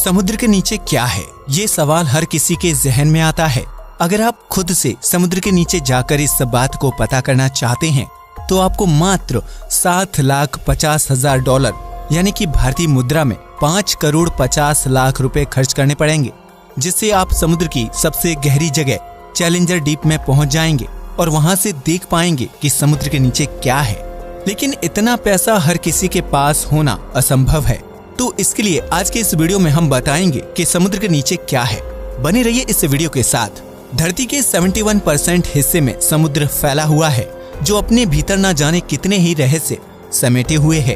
समुद्र के नीचे क्या है, ये सवाल हर किसी के जहन में आता है। अगर आप खुद से समुद्र के नीचे जाकर इस बात को पता करना चाहते हैं तो आपको मात्र $7,50,000 यानी कि भारतीय मुद्रा में 5,50,00,000 रुपए खर्च करने पड़ेंगे, जिससे आप समुद्र की सबसे गहरी जगह चैलेंजर डीप में पहुंच जाएंगे और वहां से देख पाएंगे कि समुद्र के नीचे क्या है। लेकिन इतना पैसा हर किसी के पास होना असंभव है, तो इसके लिए आज के इस वीडियो में हम बताएंगे कि समुद्र के नीचे क्या है। बने रहिए इस वीडियो के साथ। धरती के 71% हिस्से में समुद्र फैला हुआ है, जो अपने भीतर न जाने कितने ही रहस्य समेटे हुए है।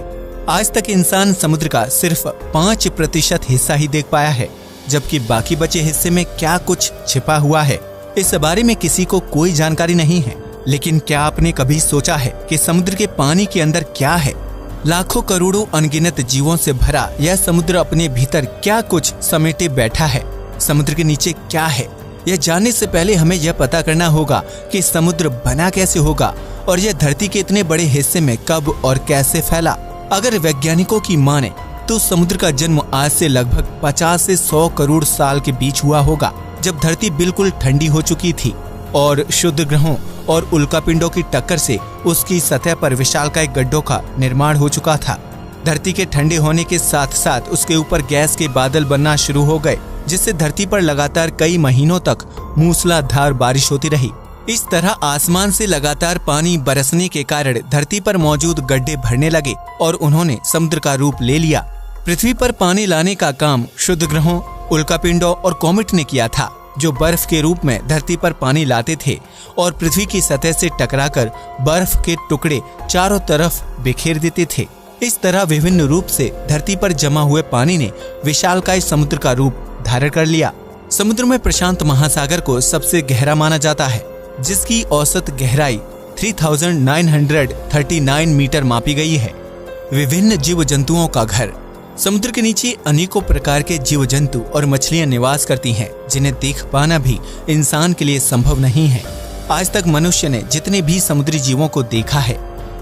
आज तक इंसान समुद्र का सिर्फ 5% हिस्सा ही देख पाया है, जबकि बाकी बचे हिस्से में क्या कुछ छिपा हुआ है, इस बारे में किसी को कोई जानकारी नहीं है। लेकिन क्या आपने कभी सोचा है कि समुद्र के पानी के अंदर क्या है? लाखों करोड़ों अनगिनत जीवों से भरा यह समुद्र अपने भीतर क्या कुछ समेटे बैठा है? समुद्र के नीचे क्या है, यह जानने से पहले हमें यह पता करना होगा कि समुद्र बना कैसे होगा और यह धरती के इतने बड़े हिस्से में कब और कैसे फैला। अगर वैज्ञानिकों की माने तो समुद्र का जन्म आज से लगभग 50 से 100 करोड़ साल के बीच हुआ होगा, जब धरती बिल्कुल ठंडी हो चुकी थी और शुद्ध ग्रहों और उल्कापिंडों की टक्कर से उसकी सतह पर विशालकाय गड्ढों का निर्माण हो चुका था। धरती के ठंडे होने के साथ साथ उसके ऊपर गैस के बादल बनना शुरू हो गए, जिससे धरती पर लगातार कई महीनों तक मूसलाधार बारिश होती रही। इस तरह आसमान से लगातार पानी बरसने के कारण धरती पर मौजूद गड्ढे भरने लगे और उन्होंने समुद्र का रूप ले लिया। पृथ्वी पर पानी लाने का काम शुद्ध ग्रहों, उल्कापिंडों और कॉमेट ने किया था, जो बर्फ के रूप में धरती पर पानी लाते थे और पृथ्वी की सतह से टकराकर बर्फ के टुकड़े चारों तरफ बिखेर देते थे। इस तरह विभिन्न रूप से धरती पर जमा हुए पानी ने विशालकाय समुद्र का रूप धारण कर लिया। समुद्र में प्रशांत महासागर को सबसे गहरा माना जाता है, जिसकी औसत गहराई 3,939 मीटर मापी गई है। विभिन्न जीव जंतुओं का घर। समुद्र के नीचे अनेकों प्रकार के जीव जंतु और मछलियां निवास करती हैं, जिन्हें देख पाना भी इंसान के लिए संभव नहीं है। आज तक मनुष्य ने जितने भी समुद्री जीवों को देखा है,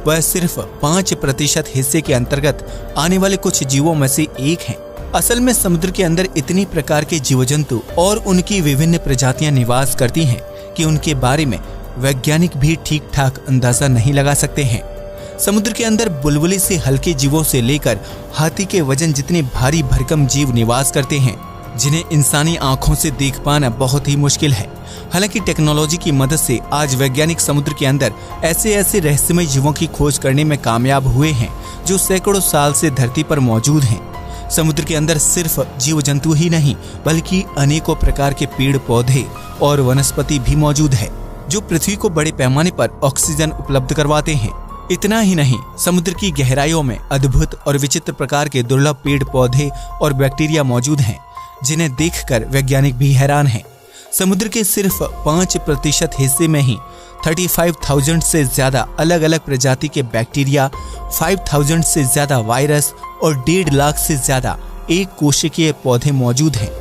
वह सिर्फ 5% हिस्से के अंतर्गत आने वाले कुछ जीवों में से एक हैं। असल में समुद्र के अंदर इतनी प्रकार के जीव जंतु और उनकी विभिन्न प्रजातियां निवास करती हैं कि उनके बारे में वैज्ञानिक भी ठीक ठाक अंदाजा नहीं लगा सकते हैं। समुद्र के अंदर बुलबुली से हल्के जीवों से लेकर हाथी के वजन जितने भारी भरकम जीव निवास करते हैं, जिन्हें इंसानी आंखों से देख पाना बहुत ही मुश्किल है। हालांकि टेक्नोलॉजी की मदद से आज वैज्ञानिक समुद्र के अंदर ऐसे रहस्यमय जीवों की खोज करने में कामयाब हुए हैं, जो सैकड़ों साल से धरती पर मौजूद हैं। समुद्र के अंदर सिर्फ जीव जंतु ही नहीं, बल्कि अनेकों प्रकार के पेड़ पौधे और वनस्पति भी मौजूद है, जो पृथ्वी को बड़े पैमाने पर ऑक्सीजन उपलब्ध करवाते हैं। इतना ही नहीं, समुद्र की गहराइयों में अद्भुत और विचित्र प्रकार के दुर्लभ पेड़ पौधे और बैक्टीरिया मौजूद हैं, जिन्हें देखकर वैज्ञानिक भी हैरान हैं। समुद्र के सिर्फ 5% हिस्से में ही 35,000 से ज्यादा अलग अलग प्रजाति के बैक्टीरिया, 5,000 से ज्यादा वायरस और 1.5 लाख से ज्यादा एक कोशिकीय पौधे मौजूद हैं।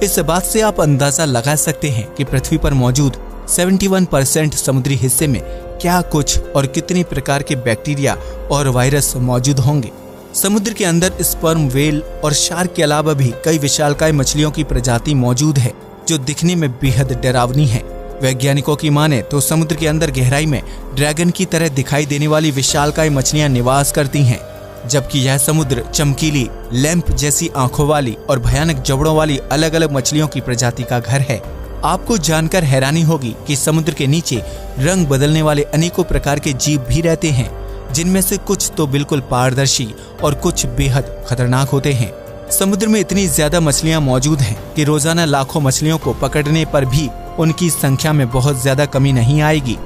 इस बात से आप अंदाजा लगा सकते हैं कि पृथ्वी पर मौजूद 71% समुद्री हिस्से में क्या कुछ और कितने प्रकार के बैक्टीरिया और वायरस मौजूद होंगे। समुद्र के अंदर स्पर्म व्हेल और शार्क के अलावा भी कई विशालकाय मछलियों की प्रजाति मौजूद है, जो दिखने में बेहद डरावनी है। वैज्ञानिकों की माने तो समुद्र के अंदर गहराई में ड्रैगन की तरह दिखाई देने वाली विशालकाय मछलियां निवास करती हैं, जबकि यह समुद्र चमकीली लैंप जैसी आंखों वाली और भयानक जबड़ों वाली अलग अलग मछलियों की प्रजाति का घर है। आपको जानकर हैरानी होगी कि समुद्र के नीचे रंग बदलने वाले अनेकों प्रकार के जीव भी रहते हैं, जिनमें से कुछ तो बिल्कुल पारदर्शी और कुछ बेहद खतरनाक होते हैं। समुद्र में इतनी ज्यादा मछलियां मौजूद हैं कि रोजाना लाखों मछलियों को पकड़ने पर भी उनकी संख्या में बहुत ज्यादा कमी नहीं आएगी।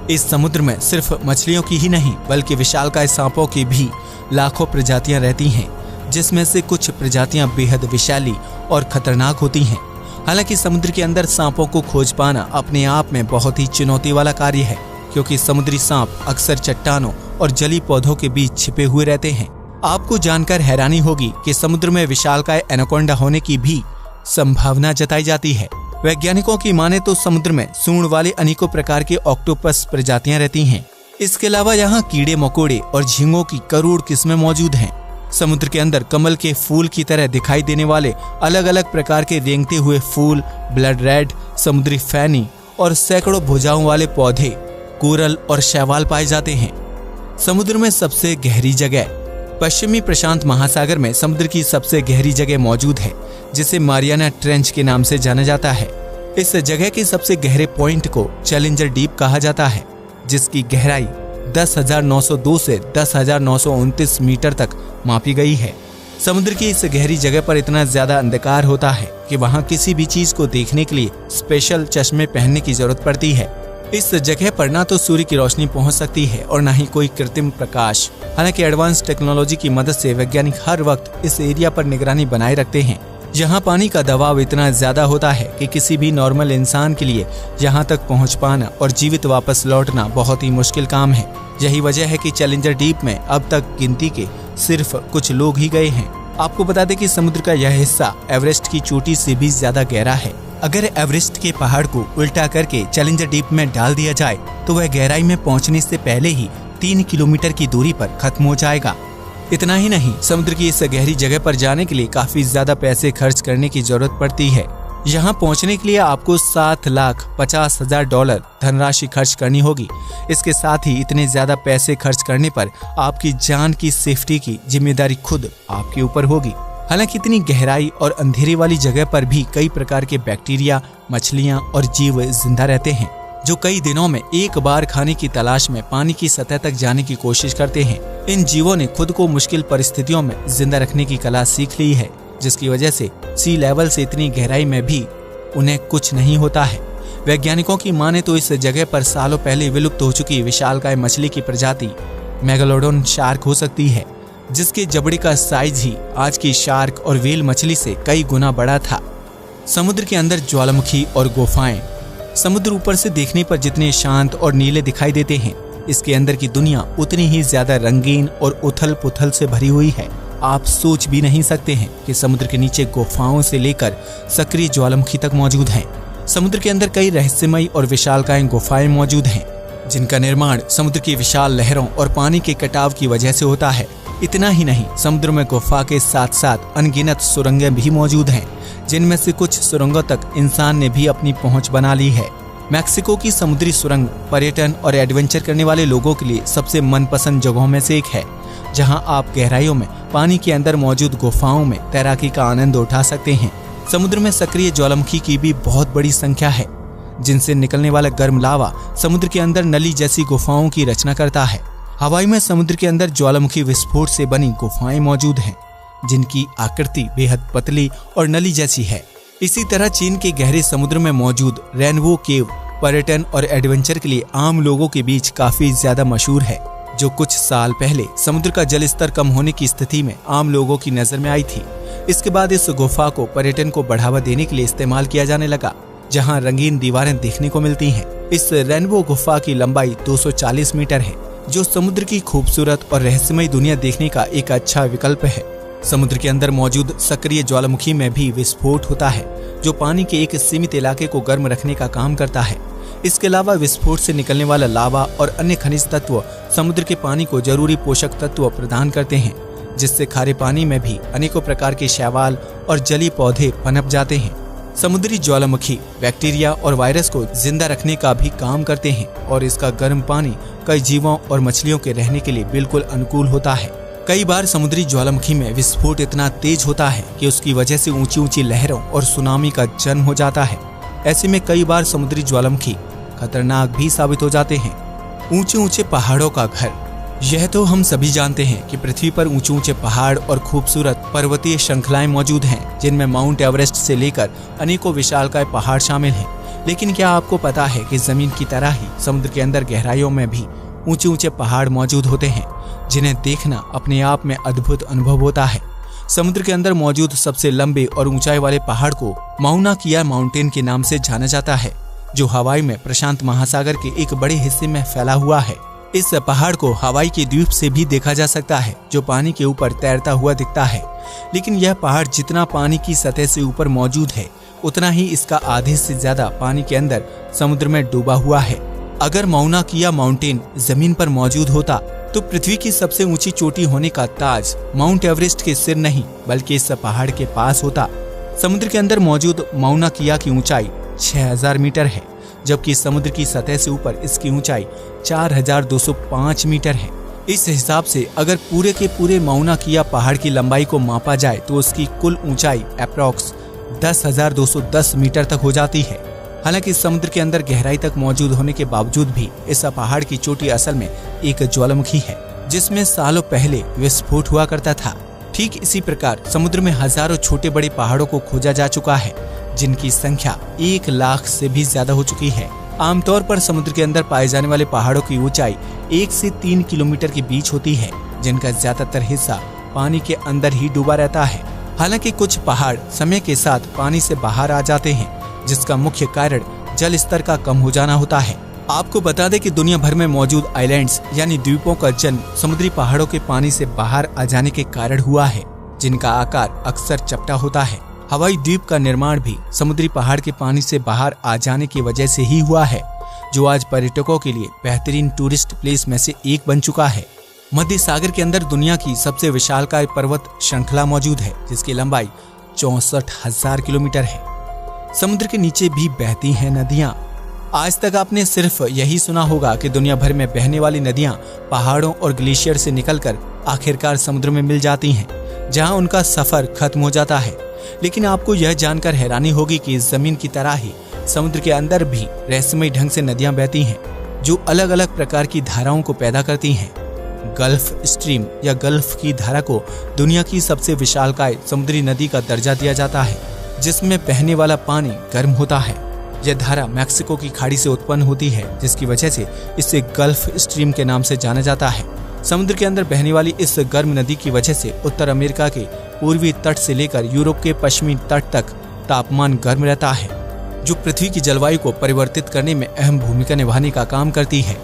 इस समुद्र में सिर्फ मछलियों की ही नहीं, बल्कि विशालकाय सांपों की भी लाखों प्रजातियां रहती हैं, जिसमें से कुछ प्रजातियां बेहद विशाली और खतरनाक होती हैं। हालांकि समुद्र के अंदर सांपों को खोज पाना अपने आप में बहुत ही चुनौती वाला कार्य है, क्योंकि समुद्री सांप अक्सर चट्टानों और जली पौधों के बीच छिपे हुए रहते हैं। आपको जानकर हैरानी होगी कि समुद्र में विशालकाय एनाकोंडा होने की भी संभावना जताई जाती है। वैज्ञानिकों की माने तो समुद्र में सूंड वाले अनेकों प्रकार के ऑक्टोपस प्रजातियां रहती हैं। इसके अलावा यहाँ कीड़े मकोड़े और झींगों की करोड़ किस्में मौजूद हैं। समुद्र के अंदर कमल के फूल की तरह दिखाई देने वाले अलग अलग प्रकार के रेंगते हुए फूल, ब्लड रेड, समुद्री फैनी और सैकड़ों भुजाओं वाले पौधे, कोरल और शैवाल पाए जाते हैं। समुद्र में सबसे गहरी जगह। पश्चिमी प्रशांत महासागर में समुद्र की सबसे गहरी जगह मौजूद है, जिसे मारियाना ट्रेंच के नाम से जाना जाता है। इस जगह के सबसे गहरे पॉइंट को चैलेंजर डीप कहा जाता है, जिसकी गहराई 10,902 से 10,929 मीटर तक मापी गई है। समुद्र की इस गहरी जगह पर इतना ज्यादा अंधकार होता है कि वहां किसी भी चीज को देखने के लिए स्पेशल चश्मे पहनने की जरूरत पड़ती है। इस जगह पर ना तो सूर्य की रोशनी पहुंच सकती है और ना ही कोई कृत्रिम प्रकाश। हालांकि एडवांस टेक्नोलॉजी की मदद से वैज्ञानिक हर वक्त इस एरिया पर निगरानी बनाए रखते हैं। यहाँ पानी का दबाव इतना ज्यादा होता है कि किसी भी नॉर्मल इंसान के लिए यहाँ तक पहुँच पाना और जीवित वापस लौटना बहुत ही मुश्किल काम है। यही वजह है कि चैलेंजर डीप में अब तक गिनती के सिर्फ कुछ लोग ही गए हैं। आपको बता दें कि समुद्र का यह हिस्सा एवरेस्ट की चोटी से भी ज्यादा गहरा है। अगर एवरेस्ट के पहाड़ को उल्टा करके चैलेंजर डीप में डाल दिया जाए तो वह गहराई में पहुंचने से पहले ही 3 किलोमीटर की दूरी पर खत्म हो जाएगा। इतना ही नहीं, समुद्र की इस गहरी जगह पर जाने के लिए काफी ज्यादा पैसे खर्च करने की जरूरत पड़ती है। यहाँ पहुँचने के लिए आपको $7,50,000 धनराशि खर्च करनी होगी। इसके साथ ही इतने ज्यादा पैसे खर्च करने पर आपकी जान की सेफ्टी की जिम्मेदारी खुद आपके ऊपर होगी। हालांकि इतनी गहराई और अंधेरे वाली जगह पर भी कई प्रकार के बैक्टीरिया, मछलियां और जीव जिंदा रहते हैं, जो कई दिनों में एक बार खाने की तलाश में पानी की सतह तक जाने की कोशिश करते हैं। इन जीवों ने खुद को मुश्किल परिस्थितियों में जिंदा रखने की कला सीख ली है, जिसकी वजह से सी लेवल से इतनी गहराई में भी उन्हें कुछ नहीं होता है। वैज्ञानिकों की माने तो इस जगह पर सालों पहले विलुप्त हो चुकी विशालकाय मछली की प्रजाति मेगालोडोन शार्क हो सकती है, जिसके जबड़े का साइज ही आज की शार्क और व्हेल मछली से कई गुना बड़ा था। समुद्र के अंदर ज्वालामुखी और गुफाएं। समुद्र ऊपर से देखने पर जितने शांत और नीले दिखाई देते हैं, इसके अंदर की दुनिया उतनी ही ज्यादा रंगीन और उथल पुथल से भरी हुई है। आप सोच भी नहीं सकते हैं कि समुद्र के नीचे गुफाओं से लेकर सक्रिय ज्वालामुखी तक मौजूद हैं। समुद्र के अंदर कई रहस्यमयी और विशालकाय गुफाएं मौजूद हैं, जिनका निर्माण समुद्र की विशाल लहरों और पानी के कटाव की वजह से होता है। इतना ही नहीं, समुद्र में गुफा के साथ साथ अनगिनत सुरंगें भी मौजूद हैं, जिनमें से कुछ सुरंगों तक इंसान ने भी अपनी पहुंच बना ली है। मैक्सिको की समुद्री सुरंग पर्यटन और एडवेंचर करने वाले लोगों के लिए सबसे मनपसंद जगहों में से एक है, जहां आप गहराइयों में पानी के अंदर मौजूद गुफाओं में तैराकी का आनंद उठा सकते हैं। समुद्र में सक्रिय ज्वालामुखी की भी बहुत बड़ी संख्या है, जिनसे निकलने वाला गर्म लावा समुद्र के अंदर नली जैसी गुफाओं की रचना करता है। हवाई में समुद्र के अंदर ज्वालामुखी विस्फोट से बनी गुफाएं मौजूद हैं, जिनकी आकृति बेहद पतली और नली जैसी है। इसी तरह चीन के गहरे समुद्र में मौजूद रेनबो केव पर्यटन और एडवेंचर के लिए आम लोगों के बीच काफी ज्यादा मशहूर है, जो कुछ साल पहले समुद्र का जल स्तर कम होने की स्थिति में आम लोगों की नजर में आई थी। इसके बाद इस गुफा को पर्यटन को बढ़ावा देने के लिए इस्तेमाल किया जाने लगा, जहां रंगीन दीवारें देखने को मिलती हैं। इस रेनबो गुफा की लंबाई 240 मीटर है, जो समुद्र की खूबसूरत और रहस्यमयी दुनिया देखने का एक अच्छा विकल्प है। समुद्र के अंदर मौजूद सक्रिय ज्वालामुखी में भी विस्फोट होता है, जो पानी के एक सीमित इलाके को गर्म रखने का काम करता है। इसके अलावा विस्फोट से निकलने वाला लावा और अन्य खनिज तत्व समुद्र के पानी को जरूरी पोषक तत्व प्रदान करते हैं, जिससे खारे पानी में भी अनेकों प्रकार के शैवाल और जलीय पौधे पनप जाते हैं। समुद्री ज्वालामुखी बैक्टीरिया और वायरस को जिंदा रखने का भी काम करते हैं और इसका गर्म पानी कई जीवों और मछलियों के रहने के लिए बिल्कुल अनुकूल होता है। कई बार समुद्री ज्वालामुखी में विस्फोट इतना तेज होता है कि उसकी वजह से ऊंची ऊंची लहरों और सुनामी का जन्म हो जाता है। ऐसे में कई बार समुद्री ज्वालामुखी खतरनाक भी साबित हो जाते हैं। ऊंचे ऊंचे पहाड़ों का घर। यह तो हम सभी जानते हैं कि पृथ्वी पर ऊंचे ऊंचे पहाड़ और खूबसूरत पर्वतीय श्रृंखलाएं मौजूद हैं, जिनमें माउंट एवरेस्ट से लेकर अनेकों विशालकाय पहाड़ शामिल हैं। लेकिन क्या आपको पता है कि जमीन की तरह ही समुद्र के अंदर गहराइयों में भी ऊंचे ऊंचे पहाड़ मौजूद होते हैं, जिन्हें देखना अपने आप में अद्भुत अनुभव होता है। समुद्र के अंदर मौजूद सबसे लंबे और ऊंचाई वाले पहाड़ को माउना किया माउंटेन के नाम से जाना जाता है, जो हवाई में प्रशांत महासागर के एक बड़े हिस्से में फैला हुआ है। इस पहाड़ को हवाई के द्वीप से भी देखा जा सकता है, जो पानी के ऊपर तैरता हुआ दिखता है। लेकिन यह पहाड़ जितना पानी की सतह से ऊपर मौजूद है, उतना ही इसका आधे से ज्यादा पानी के अंदर समुद्र में डूबा हुआ है। अगर माउना किया माउंटेन जमीन पर मौजूद होता तो पृथ्वी की सबसे ऊंची चोटी होने का ताज माउंट एवरेस्ट के सिर नहीं बल्कि इस पहाड़ के पास होता। समुद्र के अंदर मौजूद माउना किया की ऊंचाई 6000 मीटर है, जबकि समुद्र की सतह से ऊपर इसकी ऊंचाई 4205 मीटर है। इस हिसाब से अगर पूरे के पूरे माउना किया पहाड़ की लंबाई को मापा जाए तो उसकी कुल ऊंचाई अप्रॉक्स 10,210 मीटर तक हो जाती है। हालांकि समुद्र के अंदर गहराई तक मौजूद होने के बावजूद भी इस पहाड़ की चोटी असल में एक ज्वालामुखी है, जिसमें सालों पहले विस्फोट हुआ करता था। ठीक इसी प्रकार समुद्र में हजारों छोटे बड़े पहाड़ों को खोजा जा चुका है, जिनकी संख्या 1 लाख से भी ज्यादा हो चुकी है। आमतौर पर समुद्र के अंदर पाए जाने वाले पहाड़ों की ऊंचाई 1 से 3 किलोमीटर के बीच होती है, जिनका ज्यादातर हिस्सा पानी के अंदर ही डूबा रहता है। हालांकि कुछ पहाड़ समय के साथ पानी से बाहर आ जाते हैं, जिसका मुख्य कारण जल स्तर का कम हो जाना होता है। आपको बता दें कि दुनिया भर में मौजूद आइलैंड्स यानी द्वीपों का जन्म समुद्री पहाड़ों के पानी से बाहर आ जाने के कारण हुआ है, जिनका आकार अक्सर चपटा होता है। हवाई द्वीप का निर्माण भी समुद्री पहाड़ के पानी से बाहर आ जाने की वजह से ही हुआ है, जो आज पर्यटकों के लिए बेहतरीन टूरिस्ट प्लेस में से एक बन चुका है। मध्य सागर के अंदर दुनिया की सबसे विशालकाय पर्वत श्रृंखला मौजूद है, जिसकी लंबाई 64,000 किलोमीटर है। समुद्र के नीचे भी बहती हैं नदियां। आज तक आपने सिर्फ यही सुना होगा कि दुनिया भर में बहने वाली नदियां पहाड़ों और ग्लेशियर से निकलकर आखिरकार समुद्र में मिल जाती हैं, जहां उनका सफर खत्म हो जाता है। लेकिन आपको यह जानकर हैरानी होगी कि इस जमीन की तरह ही समुद्र के अंदर भी रहस्यमय ढंग से नदियां बहती हैं, जो अलग अलग प्रकार की धाराओं को पैदा करती हैं। गल्फ स्ट्रीम या गल्फ की धारा को दुनिया की सबसे विशालकाय समुद्री नदी का दर्जा दिया जाता है, जिसमें बहने वाला पानी गर्म होता है। यह धारा मैक्सिको की खाड़ी से उत्पन्न होती है, जिसकी वजह से इसे गल्फ स्ट्रीम के नाम से जाना जाता है। समुद्र के अंदर बहने वाली इस गर्म नदी की वजह से उत्तर अमेरिका के पूर्वी तट से लेकर यूरोप के पश्चिमी तट तक तापमान गर्म रहता है, जो पृथ्वी की जलवायु को परिवर्तित करने में अहम भूमिका निभाने का काम करती है।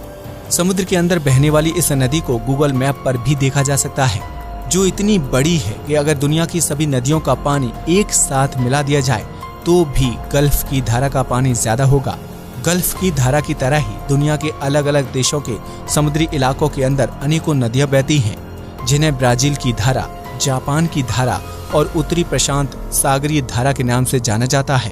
समुद्र के अंदर बहने वाली इस नदी को गूगल मैप पर भी देखा जा सकता है, जो इतनी बड़ी है कि अगर दुनिया की सभी नदियों का पानी एक साथ मिला दिया जाए तो भी गल्फ की धारा का पानी ज्यादा होगा। गल्फ की धारा की तरह ही दुनिया के अलग अलग देशों के समुद्री इलाकों के अंदर अनेकों नदियां बहती हैं, जिन्हें ब्राजील की धारा, जापान की धारा और उत्तरी प्रशांत सागरीय धारा के नाम से जाना जाता है।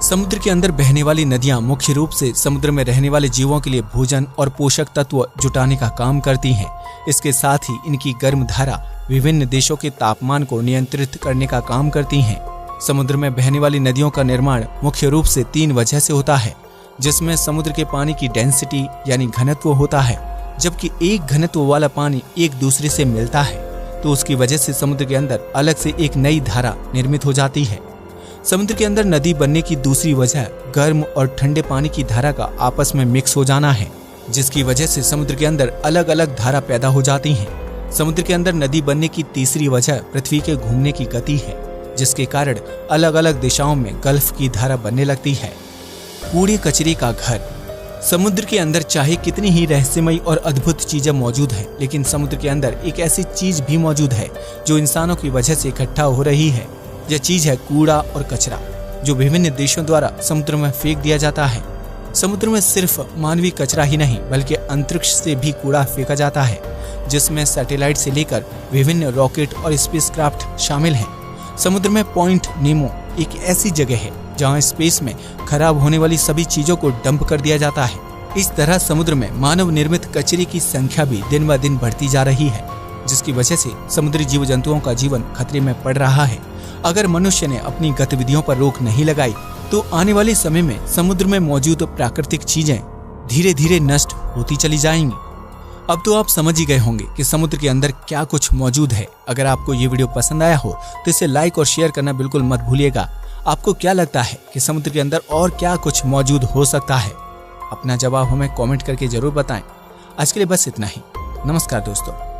समुद्र के अंदर बहने वाली नदियां मुख्य रूप से समुद्र में रहने वाले जीवों के लिए भोजन और पोषक तत्व जुटाने का काम करती हैं। इसके साथ ही इनकी गर्म धारा विभिन्न देशों के तापमान को नियंत्रित करने का काम करती हैं। समुद्र में बहने वाली नदियों का निर्माण मुख्य रूप से 3 वजह से होता है, जिसमें समुद्र के पानी की डेंसिटी यानी घनत्व होता है। जबकि एक घनत्व वाला पानी एक दूसरे से मिलता है तो उसकी वजह से समुद्र के अंदर अलग से एक नई धारा निर्मित हो जाती है। समुद्र के अंदर नदी बनने की दूसरी वजह गर्म और ठंडे पानी की धारा का आपस में मिक्स हो जाना है, जिसकी वजह से समुद्र के अंदर अलग अलग धारा पैदा हो जाती हैं। समुद्र के अंदर नदी बनने की तीसरी वजह पृथ्वी के घूमने की गति है, जिसके कारण अलग अलग दिशाओं में गल्फ की धारा बनने लगती है। कूड़े कचरे का घर। समुद्र के अंदर चाहे कितनी ही रहस्यमय और अद्भुत चीजें मौजूद हैं, लेकिन समुद्र के अंदर एक ऐसी चीज भी मौजूद है जो इंसानों की वजह से इकट्ठा हो रही है। यह चीज है कूड़ा और कचरा, जो विभिन्न देशों द्वारा समुद्र में फेंक दिया जाता है। समुद्र में सिर्फ मानवीय कचरा ही नहीं बल्कि अंतरिक्ष से भी कूड़ा फेंका जाता है, जिसमें सैटेलाइट से लेकर विभिन्न रॉकेट और स्पेसक्राफ्ट शामिल हैं। समुद्र में पॉइंट नेमो एक ऐसी जगह है जहां स्पेस में खराब होने वाली सभी चीजों को डंप कर दिया जाता है। इस तरह समुद्र में मानव निर्मित कचरे की संख्या भी दिन ब दिन बढ़ती जा रही है, जिसकी वजह से समुद्री जीव जंतुओं का जीवन खतरे में पड़ रहा है। अगर मनुष्य ने अपनी गतिविधियों पर रोक नहीं लगाई तो आने वाले समय में समुद्र में मौजूद प्राकृतिक चीजें धीरे धीरे नष्ट होती चली जाएंगी। अब तो आप समझ ही गए होंगे कि समुद्र के अंदर क्या कुछ मौजूद है। अगर आपको ये वीडियो पसंद आया हो तो इसे लाइक और शेयर करना बिल्कुल मत भूलिएगा। आपको क्या लगता है कि समुद्र के अंदर और क्या कुछ मौजूद हो सकता है? अपना जवाब हमें कमेंट करके जरूर बताएं। आज के लिए बस इतना ही। नमस्कार दोस्तों।